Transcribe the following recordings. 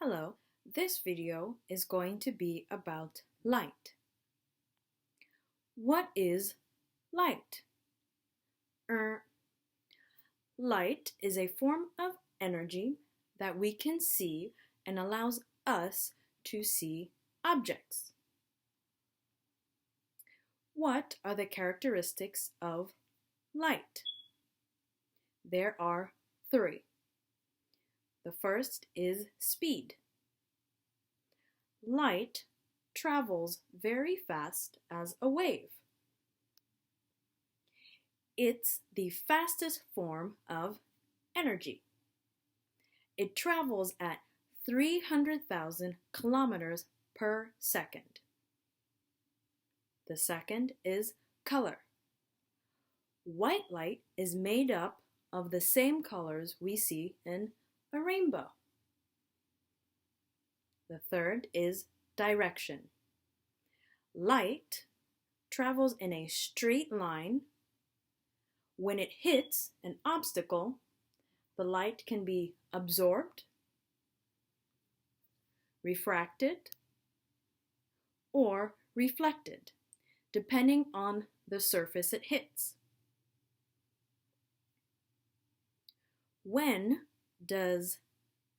Hello, this video is going to be about light. What is light? Light is a form of energy that we can see and allows us to see objects. What are the characteristics of light? There are three. The first is speed. Light travels very fast as a wave. It's the fastest form of energy. It travels at 300,000 kilometers per second. The second is color. White light is made up of the same colors we see in a rainbow. The third is direction. Light travels in a straight line. When it hits an obstacle, the light can be absorbed, refracted, or reflected, depending on the surface it hits. When does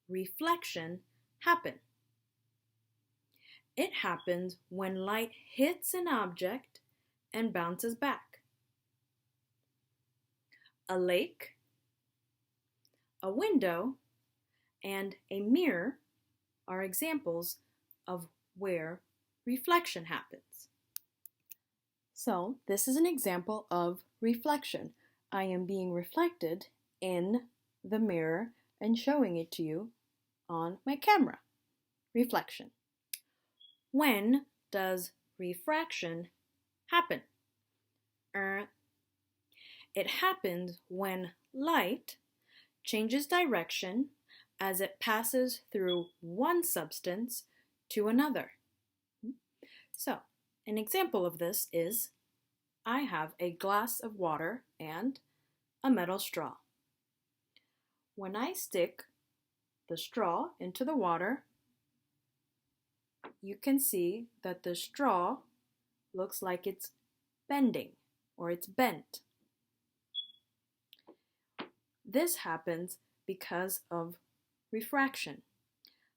reflection happen? It happens when light hits an object and bounces back. A lake, a window, and a mirror are examples of where reflection happens. So, this is an example of reflection. I am being reflected in the mirror and showing it to you on my camera. Reflection. When does refraction happen? It happens when light changes direction as it passes through one substance to another. So, an example of this is I have a glass of water and a metal straw. When I stick the straw into the water, you can see that the straw looks like it's bending or it's bent. This happens because of refraction.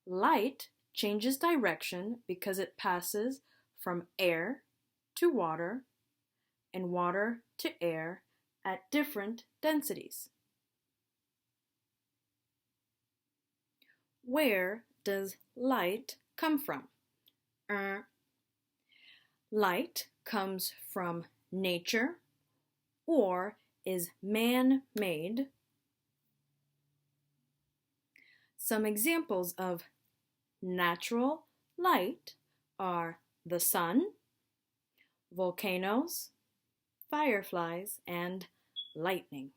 Light changes direction because it passes from air to water and water to air at different densities. Where does light come from? Light comes from nature or is man-made. Some examples of natural light are the sun, volcanoes, fireflies, and lightning.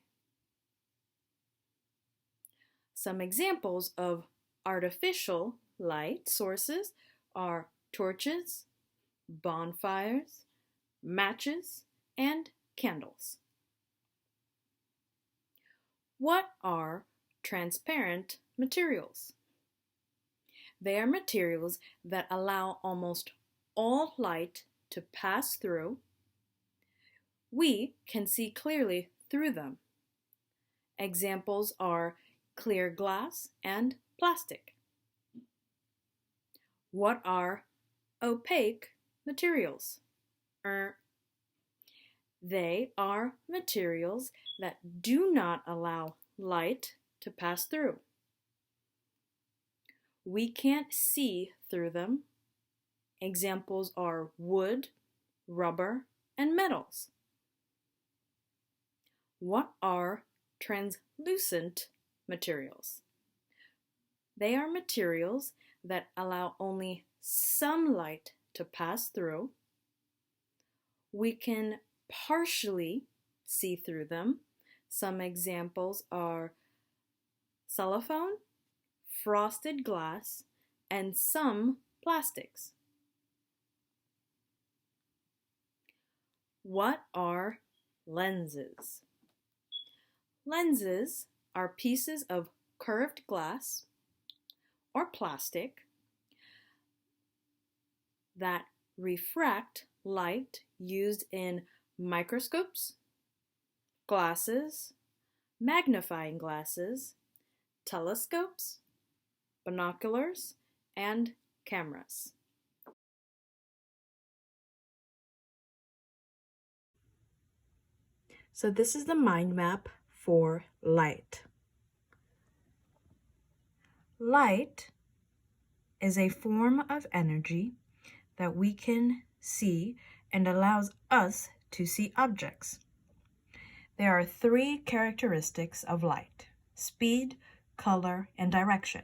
Some examples of artificial light sources are torches, bonfires, matches, and candles. What are transparent materials? They are materials that allow almost all light to pass through. We can see clearly through them. Examples are clear glass and plastic. What are opaque materials? They are materials that do not allow light to pass through. We can't see through them. Examples are wood, rubber, and metals. What are translucent materials? They are materials that allow only some light to pass through. We can partially see through them. Some examples are cellophane, frosted glass, and some plastics. What are lenses? Lenses are pieces of curved glass or plastic that refract light used in microscopes, glasses, magnifying glasses, telescopes, binoculars, and cameras. So this is the mind map for light. Light is a form of energy that we can see and allows us to see objects. There are three characteristics of light: speed, color, and direction.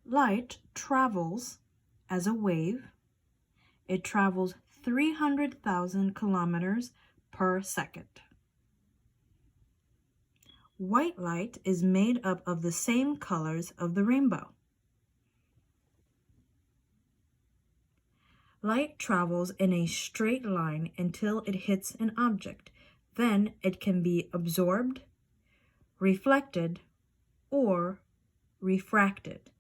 Light travels as a wave. It travels 300,000 kilometers per second. White light is made up of the same colors of the rainbow. Light travels in a straight line until it hits an object. Then it can be absorbed, reflected, or refracted.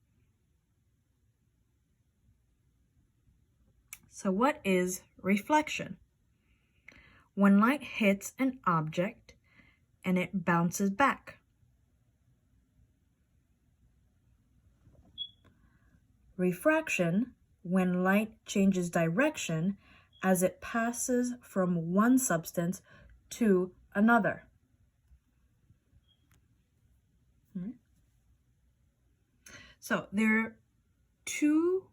So what is reflection? When light hits an object and it bounces back. Refraction, when light changes direction as it passes from one substance to another. So there are two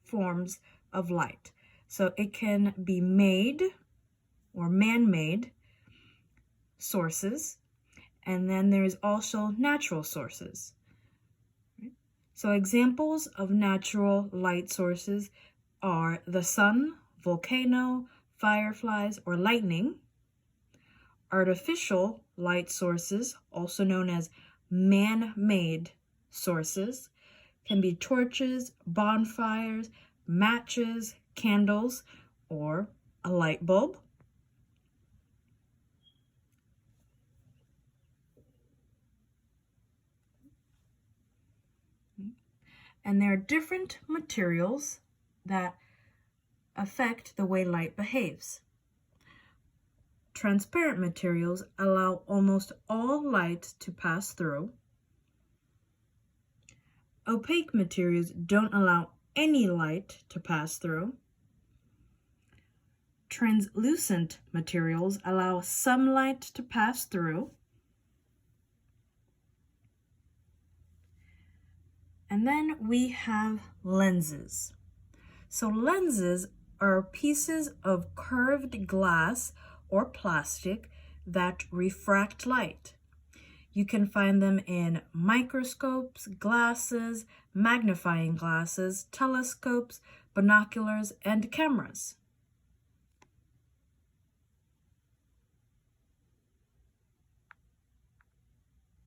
forms of light. So it can be made or man-made sources, and then there's also natural sources. So examples of natural light sources are the sun, volcano, fireflies, or lightning. Artificial light sources, also known as man-made sources, can be torches, bonfires, matches, candles, or a light bulb. And there are different materials that affect the way light behaves. Transparent materials allow almost all light to pass through. Opaque materials don't allow any light to pass through. Translucent materials allow some light to pass through. And then we have lenses. So lenses are pieces of curved glass or plastic that refract light. You can find them in microscopes, glasses, magnifying glasses, telescopes, binoculars, and cameras.